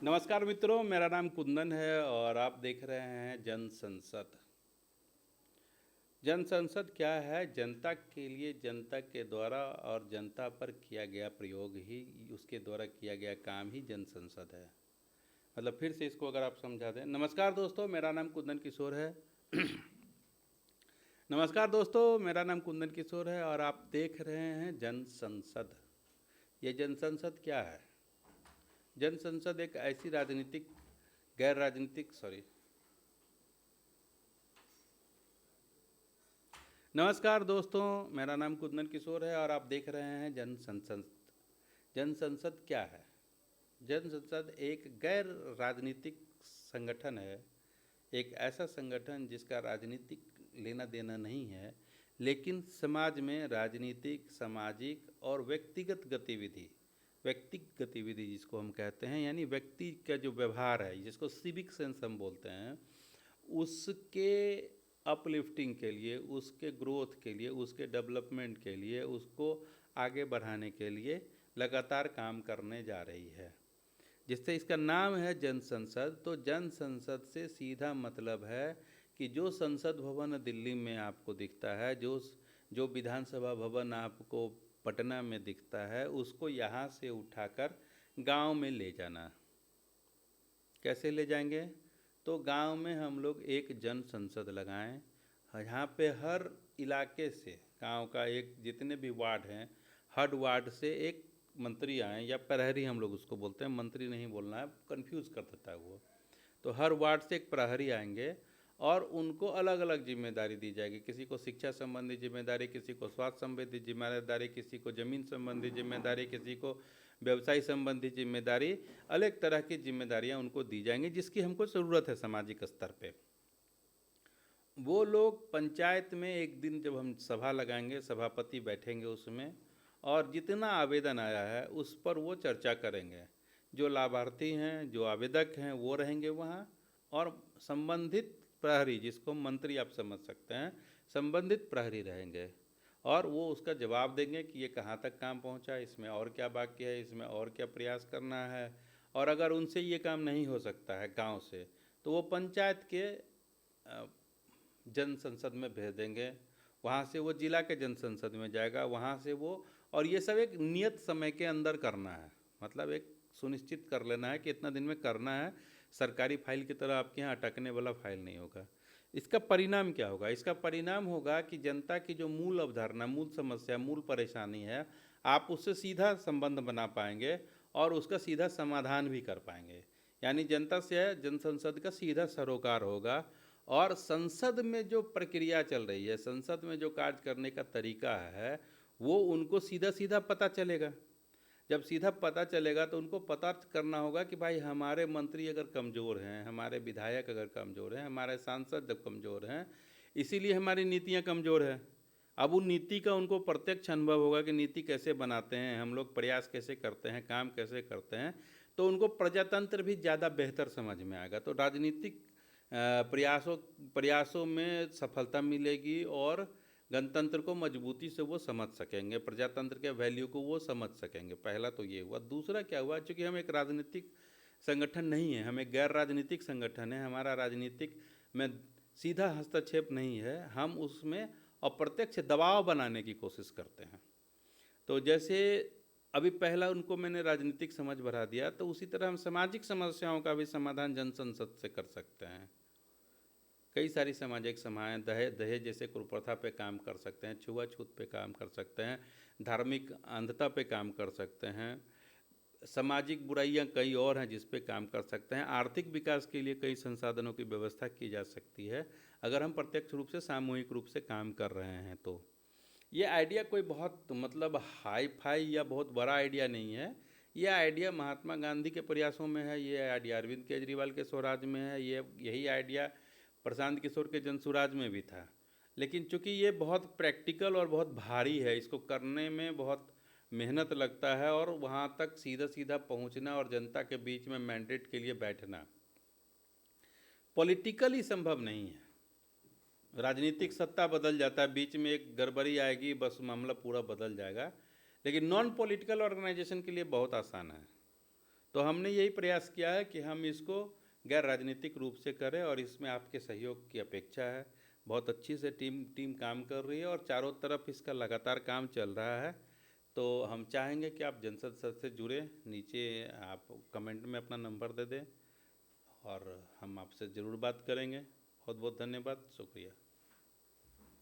नमस्कार मित्रों, मेरा नाम कुंदन है और आप देख रहे हैं जन संसद। जन संसद क्या है? जनता के लिए, जनता के द्वारा और जनता पर किया गया प्रयोग ही, उसके द्वारा किया गया काम ही जन संसद है। मतलब फिर से इसको अगर आप समझा दें। नमस्कार दोस्तों, मेरा नाम कुंदन किशोर है। नमस्कार दोस्तों, मेरा नाम कुंदन किशोर है और आप देख रहे हैं जन संसद। ये जन संसद क्या है? जन संसद एक ऐसी राजनीतिक, गैर राजनीतिक, सॉरी, नमस्कार दोस्तों, मेरा नाम कुंदन किशोर है और आप देख रहे हैं जन संसद। जन संसद क्या है? जन संसद एक गैर राजनीतिक संगठन है। एक ऐसा संगठन जिसका राजनीतिक लेना देना नहीं है, लेकिन समाज में राजनीतिक, सामाजिक और व्यक्तिगत गतिविधि जिसको हम कहते हैं, यानी व्यक्ति का जो व्यवहार है, जिसको सिविक सेंस हम बोलते हैं, उसके अपलिफ्टिंग के लिए, उसके ग्रोथ के लिए, उसके डेवलपमेंट के लिए, उसको आगे बढ़ाने के लिए लगातार काम करने जा रही है। जिससे इसका नाम है जन संसद। तो जन संसद से सीधा मतलब है कि जो संसद भवन दिल्ली में आपको दिखता है, जो विधानसभा भवन आपको पटना में दिखता है, उसको यहाँ से उठाकर गांव में ले जाना। कैसे ले जाएंगे? तो गांव में हम लोग एक जन संसद लगाएं। यहाँ पे हर इलाके से, गांव का एक, जितने भी वार्ड हैं, हर वार्ड से एक मंत्री आए, या प्रहरी हम लोग उसको बोलते हैं, मंत्री नहीं बोलना है, कंफ्यूज कर देता है वो। तो हर वार्ड से एक प्रहरी आएंगे और उनको अलग अलग जिम्मेदारी दी जाएगी। किसी को शिक्षा संबंधी जिम्मेदारी, किसी को स्वास्थ्य संबंधी जिम्मेदारी, किसी को ज़मीन संबंधी जिम्मेदारी, किसी को व्यवसाय संबंधी जिम्मेदारी, अलग तरह की जिम्मेदारियां उनको दी जाएंगी जिसकी हमको ज़रूरत है सामाजिक स्तर पे। वो लोग पंचायत में एक दिन जब हम सभा लगाएंगे, सभापति बैठेंगे उसमें, और जितना आवेदन आया है उस पर वो चर्चा करेंगे। जो लाभार्थी हैं, जो आवेदक हैं, वो रहेंगे वहाँ, और संबंधित प्रहरी, जिसको मंत्री आप समझ सकते हैं, संबंधित प्रहरी रहेंगे, और वो उसका जवाब देंगे कि ये कहाँ तक काम पहुँचा, इसमें और क्या बाकी है, इसमें और क्या प्रयास करना है। और अगर उनसे ये काम नहीं हो सकता है गांव से, तो वो पंचायत के जन संसद में भेज देंगे। वहाँ से वो जिला के जन संसद में जाएगा, वहाँ से वो, और ये सब एक नियत समय के अंदर करना है। मतलब एक सुनिश्चित कर लेना है कि इतना दिन में करना है। सरकारी फाइल की तरह आपके यहाँ अटकने वाला फाइल नहीं होगा। इसका परिणाम क्या होगा? इसका परिणाम होगा कि जनता की जो मूल अवधारणा, मूल समस्या, मूल परेशानी है, आप उससे सीधा संबंध बना पाएंगे और उसका सीधा समाधान भी कर पाएंगे। यानी जनता से जन संसद का सीधा सरोकार होगा। और संसद में जो प्रक्रिया चल रही है, संसद में जो कार्य करने का तरीका है, वो उनको सीधा सीधा पता चलेगा। जब सीधा पता चलेगा तो उनको पता करना होगा कि भाई हमारे मंत्री अगर कमज़ोर हैं, हमारे विधायक अगर कमज़ोर हैं, हमारे सांसद जब कमज़ोर हैं, इसीलिए हमारी नीतियाँ कमज़ोर हैं। अब उन नीति का उनको प्रत्यक्ष अनुभव होगा कि नीति कैसे बनाते हैं हम लोग, प्रयास कैसे करते हैं, काम कैसे करते हैं, तो उनको प्रजातंत्र भी ज़्यादा बेहतर समझ में आएगा। तो राजनीतिक प्रयासों में सफलता मिलेगी और गणतंत्र को मजबूती से वो समझ सकेंगे, प्रजातंत्र के वैल्यू को वो समझ सकेंगे। पहला तो ये हुआ। दूसरा क्या हुआ? चूँकि हम एक राजनीतिक संगठन नहीं है, हम एक गैर राजनीतिक संगठन है, हमारा राजनीतिक में सीधा हस्तक्षेप नहीं है, हम उसमें अप्रत्यक्ष दबाव बनाने की कोशिश करते हैं। तो जैसे अभी पहला उनको मैंने राजनीतिक समझ बढ़ा दिया, तो उसी तरह हम सामाजिक समस्याओं का भी समाधान जन संसद से कर सकते हैं। कई सारी सामाजिक समस्याएं, दहेज जैसे कुप्रथा पे काम कर सकते हैं, छुआछूत पे काम कर सकते हैं, धार्मिक अंधता पे काम कर सकते हैं, सामाजिक बुराइयां कई और हैं जिस पे काम कर सकते हैं। आर्थिक विकास के लिए कई संसाधनों की व्यवस्था की जा सकती है अगर हम प्रत्यक्ष रूप से, सामूहिक रूप से काम कर रहे हैं। तो ये आइडिया कोई बहुत मतलब हाई फाई या बहुत बड़ा आइडिया नहीं है। ये आइडिया महात्मा गांधी के प्रयासों में है, ये आइडिया अरविंद केजरीवाल के स्वराज में है, यही आइडिया प्रशांत किशोर के जनसुराज में भी था। लेकिन चूंकि ये बहुत प्रैक्टिकल और बहुत भारी है, इसको करने में बहुत मेहनत लगता है, और वहाँ तक सीधा सीधा पहुँचना और जनता के बीच में मैंडेट के लिए बैठना पॉलिटिकली संभव नहीं है। राजनीतिक सत्ता बदल जाता है, बीच में एक गड़बड़ी आएगी, बस मामला पूरा बदल जाएगा। लेकिन नॉन पॉलिटिकल ऑर्गेनाइजेशन के लिए बहुत आसान है। तो हमने यही प्रयास किया है कि हम इसको गैर राजनीतिक रूप से करें और इसमें आपके सहयोग की अपेक्षा है। बहुत अच्छी से टीम काम कर रही है और चारों तरफ इसका लगातार काम चल रहा है। तो हम चाहेंगे कि आप जनसद सर से जुड़ें, नीचे आप कमेंट में अपना नंबर दे दें और हम आपसे ज़रूर बात करेंगे। बहुत बहुत धन्यवाद, शुक्रिया।